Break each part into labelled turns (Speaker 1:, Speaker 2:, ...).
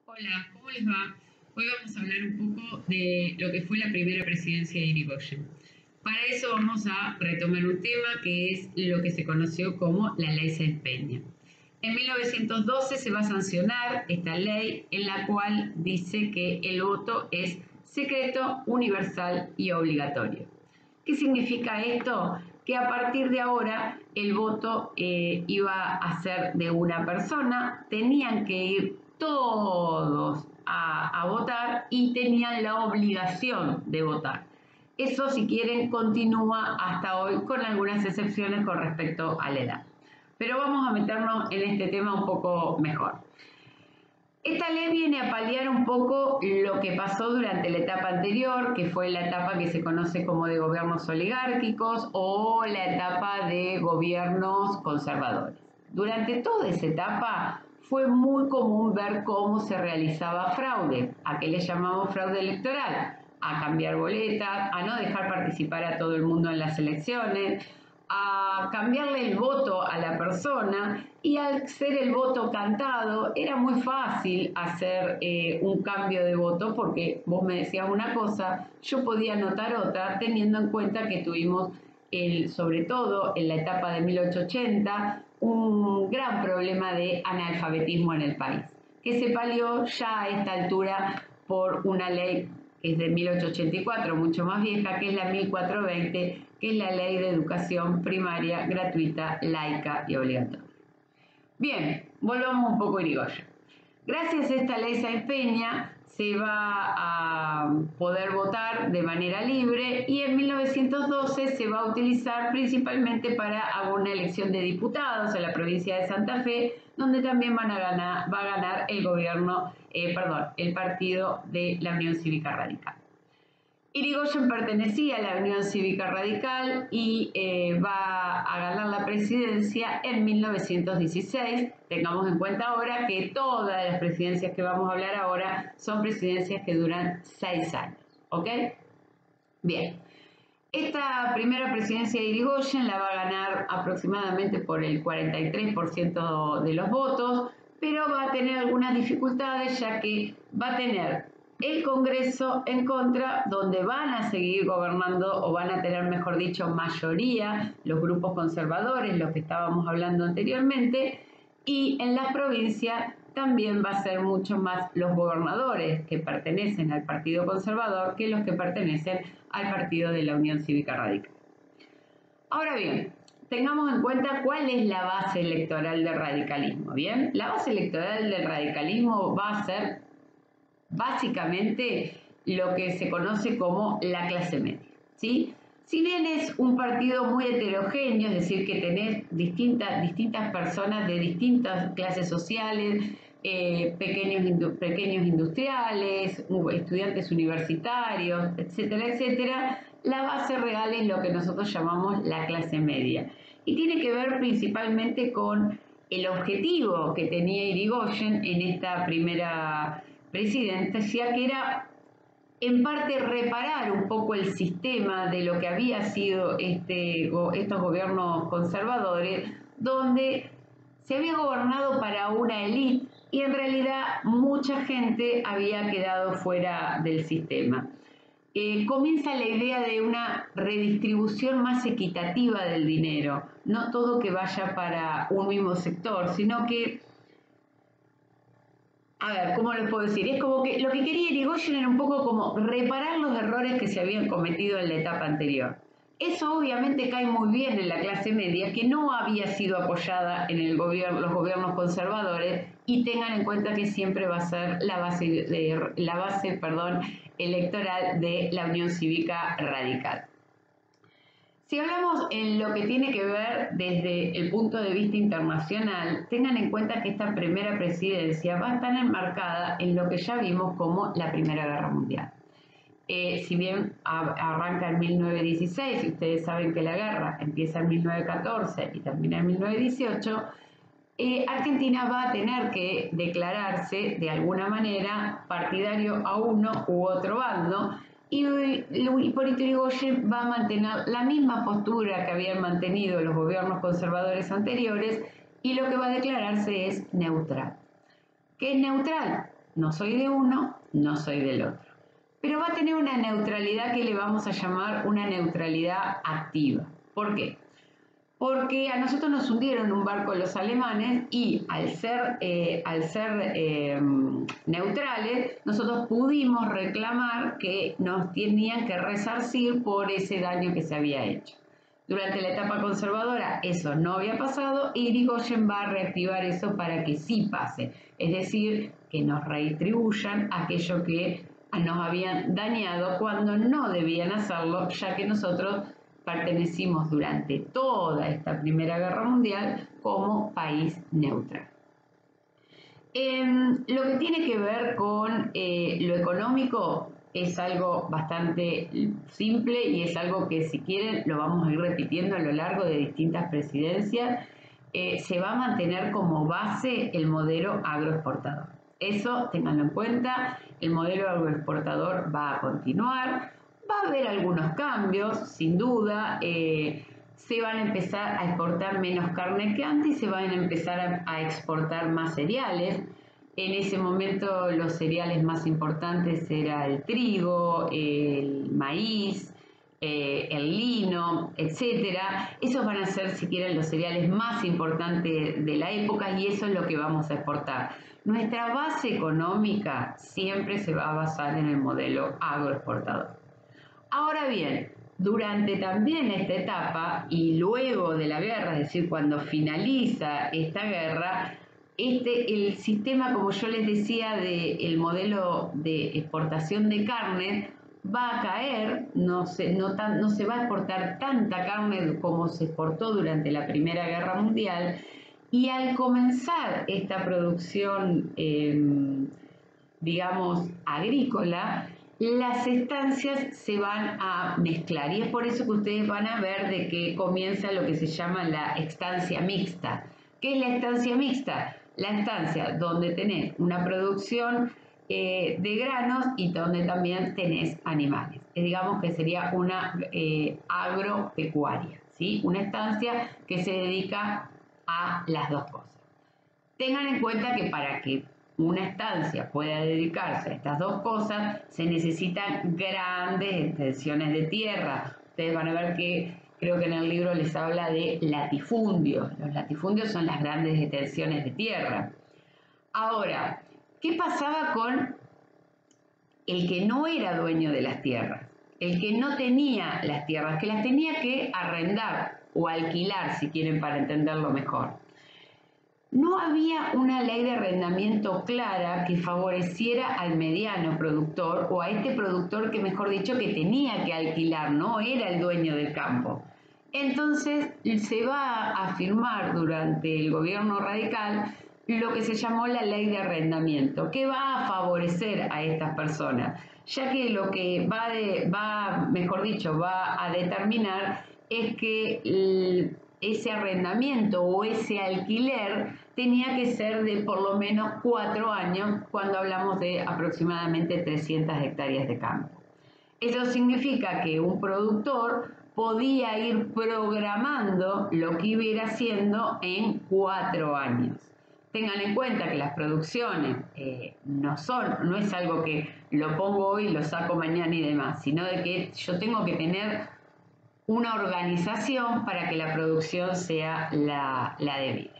Speaker 1: Hola, ¿cómo les va? Hoy vamos a hablar un poco de lo que fue la primera presidencia de Irigoyen. Para eso vamos a retomar un tema que es lo que se conoció como la Ley Sáenz Peña. En 1912 se va a sancionar esta ley en la cual dice que el voto es secreto, universal y obligatorio. ¿Qué significa esto? Que a partir de ahora el voto iba a ser de una persona, tenían que ir todos a votar y tenían la obligación de votar. Eso, si quieren, continúa hasta hoy con algunas excepciones con respecto a la edad. Pero vamos a meternos en este tema un poco mejor. Esta ley viene a paliar un poco lo que pasó durante la etapa anterior, que fue la etapa que se conoce como de gobiernos oligárquicos o la etapa de gobiernos conservadores. Durante toda esa etapa fue muy común ver cómo se realizaba fraude. ¿A qué le llamamos fraude electoral? A cambiar boletas, a no dejar participar a todo el mundo en las elecciones, a cambiarle el voto a la persona, y al ser el voto cantado era muy fácil hacer un cambio de voto porque vos me decías una cosa, yo podía anotar otra, teniendo en cuenta que tuvimos, sobre todo en la etapa de 1880, un gran problema de analfabetismo en el país, que se palió ya a esta altura por una ley que es de 1884, mucho más vieja, que es la 1420, que es la Ley de Educación Primaria Gratuita, Laica y Obligatoria. Bien, volvamos un poco a Irigoyen. Gracias a esta ley Sáenz Peña se va a poder votar de manera libre y en 1912 se va a utilizar principalmente para una elección de diputados en la provincia de Santa Fe, donde también va a ganar el el partido de la Unión Cívica Radical. Irigoyen pertenecía a la Unión Cívica Radical y va a ganar la presidencia en 1916. Tengamos en cuenta ahora que todas las presidencias que vamos a hablar ahora son presidencias que duran 6 años. ¿Ok? Bien. Esta primera presidencia de Irigoyen la va a ganar aproximadamente por el 43% de los votos, pero va a tener algunas dificultades ya que va a tener el Congreso en contra, donde van a seguir gobernando o van a tener, mejor dicho, mayoría los grupos conservadores, los que estábamos hablando anteriormente, y en las provincias también va a ser mucho más los gobernadores que pertenecen al Partido Conservador que los que pertenecen al Partido de la Unión Cívica Radical. Ahora bien, tengamos en cuenta cuál es la base electoral del radicalismo. Bien, la base electoral del radicalismo va a ser básicamente lo que se conoce como la clase media, ¿sí? Si bien es un partido muy heterogéneo, es decir, que tenés distintas personas de distintas clases sociales, pequeños industriales, estudiantes universitarios, etcétera, etcétera, la base real es lo que nosotros llamamos la clase media. Y tiene que ver principalmente con el objetivo que tenía Irigoyen en esta primera presidencia, que era en parte reparar un poco el sistema de lo que había sido estos gobiernos conservadores, donde se había gobernado para una élite y en realidad mucha gente había quedado fuera del sistema. Comienza la idea de una redistribución más equitativa del dinero, no todo que vaya para un mismo sector, sino que, a ver, ¿cómo les puedo decir? Es como que lo que quería Irigoyen era un poco como reparar los errores que se habían cometido en la etapa anterior. Eso obviamente cae muy bien en la clase media, que no había sido apoyada en los gobiernos conservadores, y tengan en cuenta que siempre va a ser la base electoral de la Unión Cívica Radical. Si hablamos en lo que tiene que ver desde el punto de vista internacional, tengan en cuenta que esta primera presidencia va a estar enmarcada en lo que ya vimos como la Primera Guerra Mundial. Si bien arranca en 1916, y ustedes saben que la guerra empieza en 1914 y termina en 1918, Argentina va a tener que declararse de alguna manera partidario a uno u otro bando, y Hipólito Yrigoyen va a mantener la misma postura que habían mantenido los gobiernos conservadores anteriores, y lo que va a declararse es neutral. ¿Qué es neutral? no soy de uno, no soy del otro. Pero va a tener una neutralidad que le vamos a llamar una neutralidad activa. ¿Por qué? Porque a nosotros nos hundieron un barco los alemanes y al ser neutrales, nosotros pudimos reclamar que nos tenían que resarcir por ese daño que se había hecho. Durante la etapa conservadora eso no había pasado y Irigoyen va a reactivar eso para que sí pase, es decir, que nos redistribuyan aquello que nos habían dañado cuando no debían hacerlo, ya que nosotros pertenecimos durante toda esta Primera Guerra Mundial como país neutral. Lo que tiene que ver con lo económico es algo bastante simple y es algo que, si quieren, lo vamos a ir repitiendo a lo largo de distintas presidencias. Se va a mantener como base el modelo agroexportador. Eso ténganlo en cuenta, el modelo agroexportador va a continuar. Va a haber algunos cambios, sin duda. Se van a empezar a exportar menos carne que antes y se van a empezar a exportar más cereales. En ese momento los cereales más importantes eran el trigo, el maíz, el lino, etcétera. Esos van a ser, si quieren, los cereales más importantes de la época y eso es lo que vamos a exportar. Nuestra base económica siempre se va a basar en el modelo agroexportador. Ahora bien, durante también esta etapa y luego de la guerra, es decir, cuando finaliza esta guerra, el sistema, como yo les decía, del modelo de exportación de carne va a caer, no se va a exportar tanta carne como se exportó durante la Primera Guerra Mundial, y al comenzar esta producción, digamos, agrícola, las estancias se van a mezclar y es por eso que ustedes van a ver de que comienza lo que se llama la estancia mixta. ¿Qué es la estancia mixta? La estancia donde tenés una producción de granos y donde también tenés animales. Digamos que sería una agropecuaria, ¿sí? Una estancia que se dedica a las dos cosas. Tengan en cuenta que para que una estancia pueda dedicarse a estas dos cosas, se necesitan grandes extensiones de tierra. Ustedes van a ver que creo que en el libro les habla de latifundios. Los latifundios son las grandes extensiones de tierra. Ahora, ¿qué pasaba con el que no era dueño de las tierras? El que no tenía las tierras, que las tenía que arrendar o alquilar, si quieren, para entenderlo mejor. No había una ley de arrendamiento clara que favoreciera al mediano productor o a este productor que, mejor dicho, que tenía que alquilar, no era el dueño del campo. Entonces se va a firmar durante el gobierno radical lo que se llamó la ley de arrendamiento, que va a favorecer a estas personas, ya que lo que va a determinar es que ese arrendamiento o ese alquiler tenía que ser de por lo menos 4 años cuando hablamos de aproximadamente 300 hectáreas de campo. Eso significa que un productor podía ir programando lo que iba a ir haciendo en 4 años. Tengan en cuenta que las producciones no es algo que lo pongo hoy, lo saco mañana y demás, sino de que yo tengo que tener una organización para que la producción sea la debida.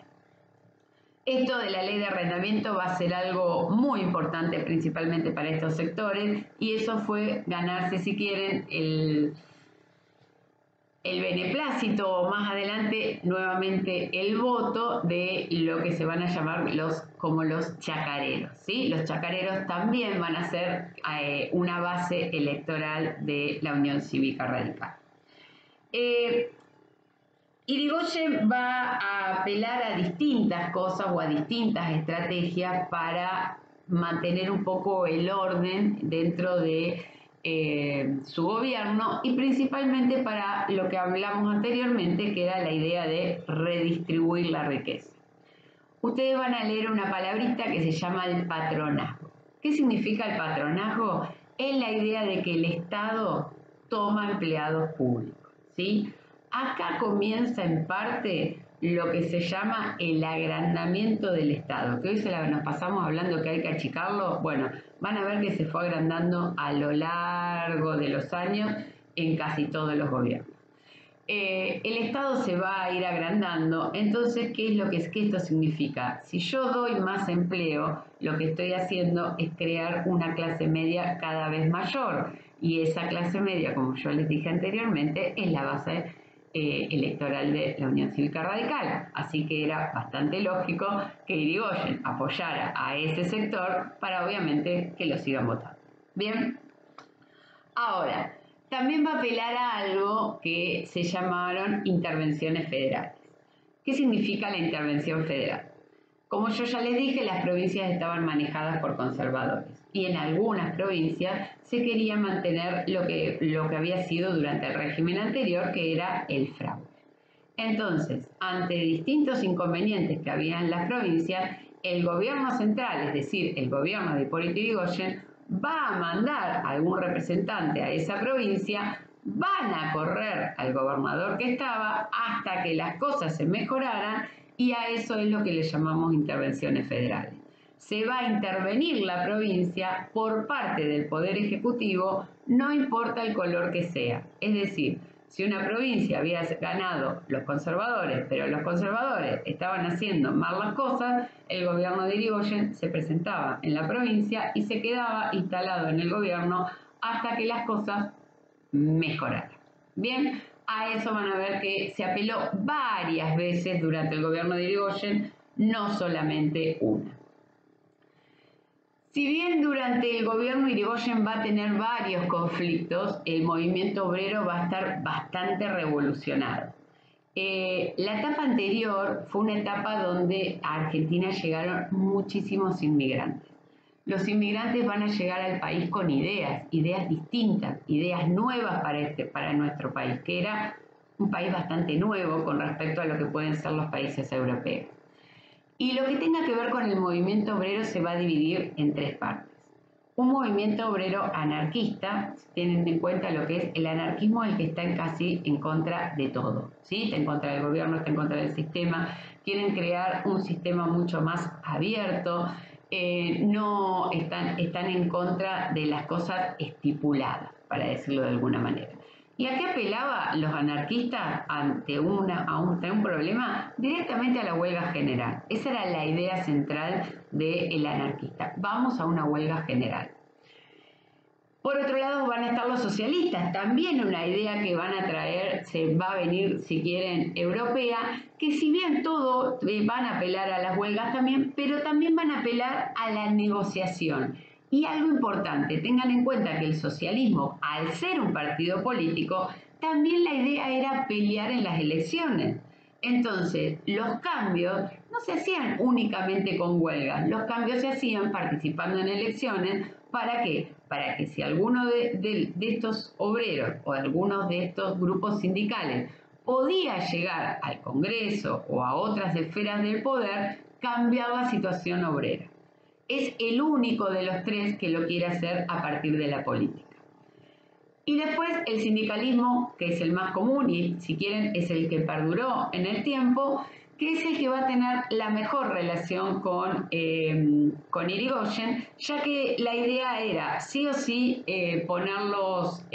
Speaker 1: Esto de la ley de arrendamiento va a ser algo muy importante principalmente para estos sectores y eso fue ganarse, si quieren, el beneplácito o más adelante nuevamente el voto de lo que se van a llamar como los chacareros, ¿sí? Los chacareros también van a ser una base electoral de la Unión Cívica Radical. Irigoyen va a apelar a distintas cosas o a distintas estrategias para mantener un poco el orden dentro de su gobierno y principalmente para lo que hablamos anteriormente, que era la idea de redistribuir la riqueza. Ustedes van a leer una palabrita que se llama el patronazgo. ¿Qué significa el patronazgo? Es la idea de que el Estado toma empleados públicos, ¿sí? Acá comienza en parte lo que se llama el agrandamiento del Estado, que hoy nos pasamos hablando que hay que achicarlo. Bueno, van a ver que se fue agrandando a lo largo de los años en casi todos los gobiernos. El Estado se va a ir agrandando, entonces, ¿qué es lo que esto significa? Si yo doy más empleo, lo que estoy haciendo es crear una clase media cada vez mayor, y esa clase media, como yo les dije anteriormente, es la base electoral de la Unión Cívica Radical, así que era bastante lógico que Irigoyen apoyara a ese sector para obviamente que lo sigan votando. Bien, ahora, también va a apelar a algo que se llamaron intervenciones federales. ¿Qué significa la intervención federal? Como yo ya les dije, las provincias estaban manejadas por conservadores y en algunas provincias se quería mantener lo que había sido durante el régimen anterior, que era el fraude. Entonces, ante distintos inconvenientes que había en las provincias, el gobierno central, es decir, el gobierno de Hipólito Yrigoyen, va a mandar a algún representante a esa provincia, van a correr al gobernador que estaba hasta que las cosas se mejoraran, y a eso es lo que le llamamos intervenciones federales. Se va a intervenir la provincia por parte del Poder Ejecutivo, no importa el color que sea. Es decir, si una provincia había ganado los conservadores, pero los conservadores estaban haciendo mal las cosas, el gobierno de Irigoyen se presentaba en la provincia y se quedaba instalado en el gobierno hasta que las cosas mejoraran. Bien, a eso van a ver que se apeló varias veces durante el gobierno de Irigoyen, no solamente una. Si bien durante el gobierno Irigoyen va a tener varios conflictos, el movimiento obrero va a estar bastante revolucionado. La etapa anterior fue una etapa donde a Argentina llegaron muchísimos inmigrantes. Los inmigrantes van a llegar al país con ideas distintas, ideas nuevas para nuestro país, que era un país bastante nuevo con respecto a lo que pueden ser los países europeos. Y lo que tenga que ver con el movimiento obrero se va a dividir en tres partes. Un movimiento obrero anarquista, teniendo en cuenta lo que es el anarquismo, el que está casi en contra de todo, ¿sí? Está en contra del gobierno, está en contra del sistema, quieren crear un sistema mucho más abierto, no están en contra de las cosas estipuladas, para decirlo de alguna manera. ¿Y a qué apelaba los anarquistas ante un problema? Directamente a la huelga general. Esa era la idea central del anarquista. Vamos a una huelga general. Por otro lado van a estar los socialistas, también una idea que van a traer, se va a venir, si quieren, europea, que si bien todo van a apelar a las huelgas también, pero también van a apelar a la negociación. Y algo importante, tengan en cuenta que el socialismo, al ser un partido político, también la idea era pelear en las elecciones. Entonces, los cambios no se hacían únicamente con huelgas, los cambios se hacían participando en elecciones. ¿Para qué? Para que si alguno de estos obreros o algunos de estos grupos sindicales podía llegar al Congreso o a otras esferas del poder, cambiar la situación obrera. Es el único de los tres que lo quiere hacer a partir de la política. Y después el sindicalismo, que es el más común y si quieren es el que perduró en el tiempo, que es el que va a tener la mejor relación con Irigoyen, ya que la idea era sí o sí ponerlos,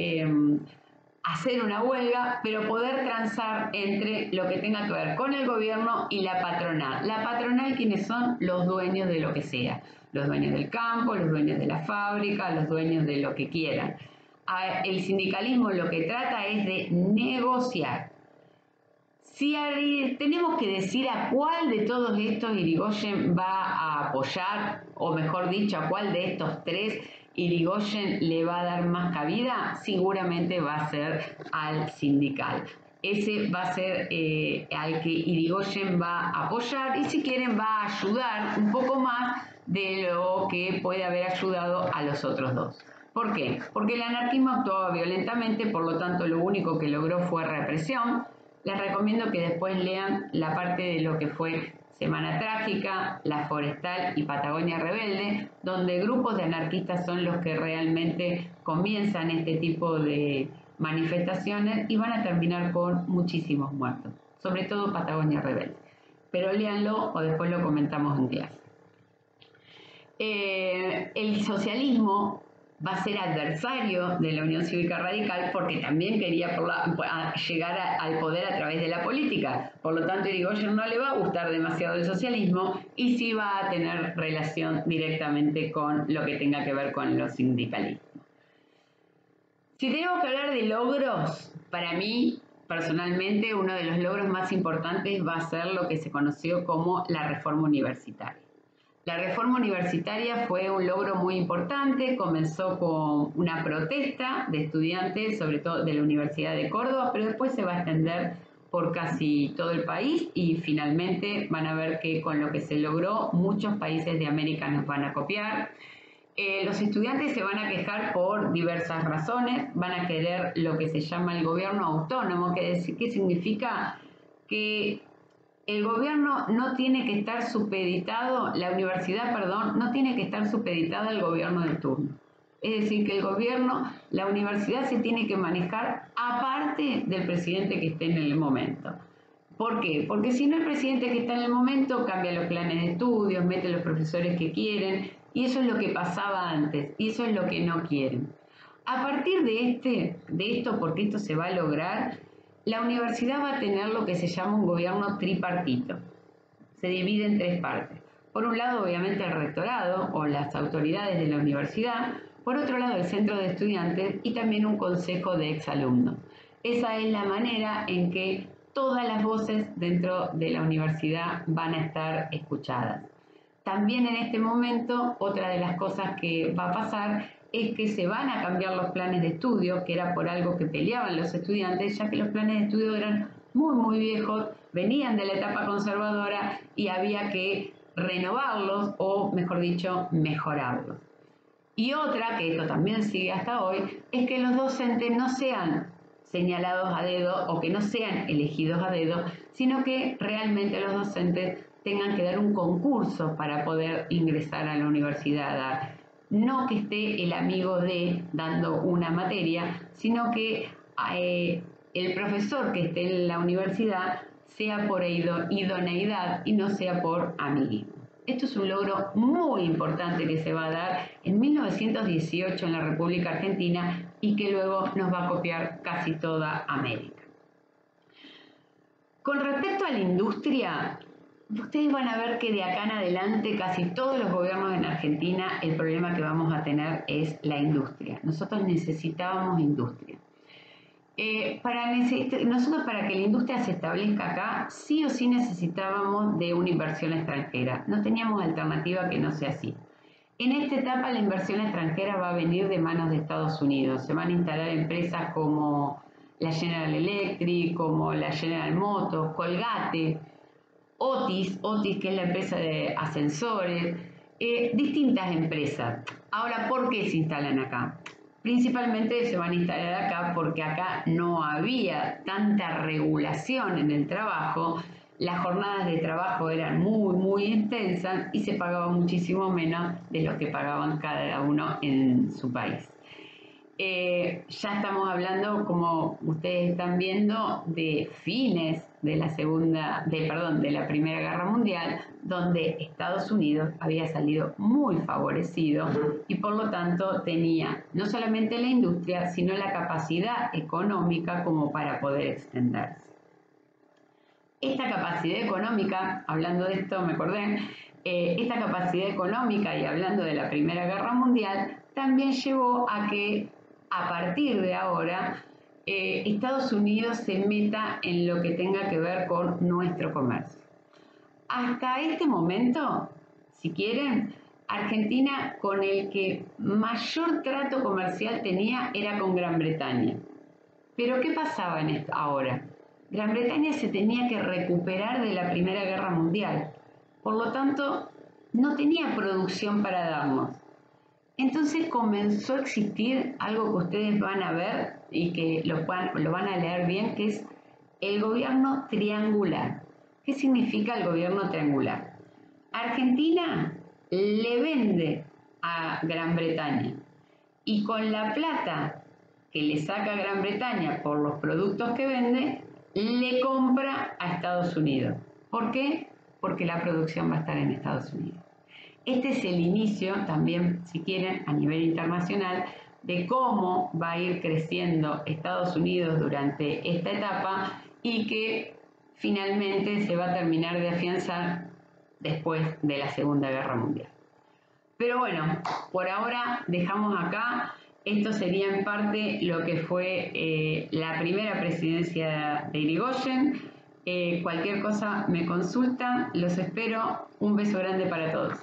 Speaker 1: hacer una huelga, pero poder transar entre lo que tenga que ver con el gobierno y la patronal. La patronal, ¿quiénes son? Los dueños de lo que sea, los dueños del campo, los dueños de la fábrica, los dueños de lo que quieran. El sindicalismo lo que trata es de negociar. Si tenemos que decir a cuál de todos estos Irigoyen va a apoyar, o mejor dicho, a cuál de estos tres Irigoyen le va a dar más cabida, seguramente va a ser al sindical. Ese va a ser al que Irigoyen va a apoyar y si quieren va a ayudar un poco más de lo que puede haber ayudado a los otros dos. ¿Por qué? Porque el anarquismo actuaba violentamente, por lo tanto lo único que logró fue represión. Les recomiendo que después lean la parte de lo que fue Semana Trágica, La Forestal y Patagonia Rebelde, donde grupos de anarquistas son los que realmente comienzan este tipo de manifestaciones y van a terminar con muchísimos muertos. sobre todo Patagonia Rebelde. Pero léanlo o después lo comentamos en clase. El socialismo va a ser adversario de la Unión Cívica Radical porque también quería llegar al poder a través de la política. Por lo tanto, Irigoyen no le va a gustar demasiado el socialismo y sí va a tener relación directamente con lo que tenga que ver con los sindicalismos. Si tenemos que hablar de logros, para mí, personalmente, uno de los logros más importantes va a ser lo que se conoció como la reforma universitaria. La reforma universitaria fue un logro muy importante, comenzó con una protesta de estudiantes, sobre todo de la Universidad de Córdoba, pero después se va a extender por casi todo el país y finalmente van a ver que con lo que se logró muchos países de América nos van a copiar. Los estudiantes se van a quejar por diversas razones, van a querer lo que se llama el gobierno autónomo, que significa que el gobierno no tiene que estar supeditado, la universidad, perdón, no tiene que estar supeditada al gobierno de turno. Es decir, que la universidad se tiene que manejar aparte del presidente que esté en el momento. ¿Por qué? Porque si no, el presidente que está en el momento cambia los planes de estudios, mete los profesores que quieren, y eso es lo que pasaba antes, y eso es lo que no quieren. A partir de esto, porque esto se va a lograr, la universidad va a tener lo que se llama un gobierno tripartito. Se divide en tres partes. Por un lado, obviamente, el rectorado o las autoridades de la universidad. Por otro lado, el centro de estudiantes y también un consejo de exalumnos. Esa es la manera en que todas las voces dentro de la universidad van a estar escuchadas. También en este momento, otra de las cosas que va a pasar es que se van a cambiar los planes de estudio, que era por algo que peleaban los estudiantes, ya que los planes de estudio eran muy viejos, venían de la etapa conservadora y había que renovarlos o, mejor dicho, mejorarlos. Y otra, que esto también sigue hasta hoy, es que los docentes no sean señalados a dedo o que no sean elegidos a dedo, sino que realmente los docentes tengan que dar un concurso para poder ingresar a la universidad a dar. No que esté el amigo de dando una materia, sino que el profesor que esté en la universidad sea por idoneidad y no sea por amiguismo. Esto es un logro muy importante que se va a dar en 1918 en la República Argentina y que luego nos va a copiar casi toda América. Con respecto a la industria, ustedes van a ver que de acá en adelante casi todos los gobiernos en Argentina el problema que vamos a tener es la industria. Nosotros necesitábamos industria. Nosotros para que la industria se establezca acá, sí o sí necesitábamos de una inversión extranjera. No teníamos alternativa que no sea así. En esta etapa la inversión extranjera va a venir de manos de Estados Unidos. Se van a instalar empresas como la General Electric, como la General Motors, Colgate, Otis, que es la empresa de ascensores, distintas empresas. Ahora, ¿por qué se instalan acá? Principalmente se van a instalar acá porque acá no había tanta regulación en el trabajo, las jornadas de trabajo eran muy extensas y se pagaba muchísimo menos de lo que pagaban cada uno en su país. Ya estamos hablando, como ustedes están viendo, de fines de la Primera Guerra Mundial, donde Estados Unidos había salido muy favorecido y por lo tanto tenía no solamente la industria, sino la capacidad económica como para poder extenderse. Esta capacidad económica, hablando de esto me acordé, esta capacidad económica y hablando de la Primera Guerra Mundial, también llevó a que a partir de ahora Estados Unidos se meta en lo que tenga que ver con nuestro comercio. Hasta este momento, si quieren, Argentina con el que mayor trato comercial tenía era con Gran Bretaña. Pero ¿qué pasaba en esto ahora? Gran Bretaña se tenía que recuperar de la Primera Guerra Mundial. Por lo tanto, no tenía producción para darnos. Entonces comenzó a existir algo que ustedes van a ver y que lo van a leer bien, que es el gobierno triangular. ¿Qué significa el gobierno triangular? Argentina le vende a Gran Bretaña y con la plata que le saca Gran Bretaña por los productos que vende, le compra a Estados Unidos. ¿Por qué? Porque la producción va a estar en Estados Unidos. Este es el inicio también, si quieren, a nivel internacional, de cómo va a ir creciendo Estados Unidos durante esta etapa y que finalmente se va a terminar de afianzar después de la Segunda Guerra Mundial. Pero bueno, por ahora dejamos acá. Esto sería en parte lo que fue la primera presidencia de Irigoyen. Cualquier cosa me consultan. Los espero. Un beso grande para todos.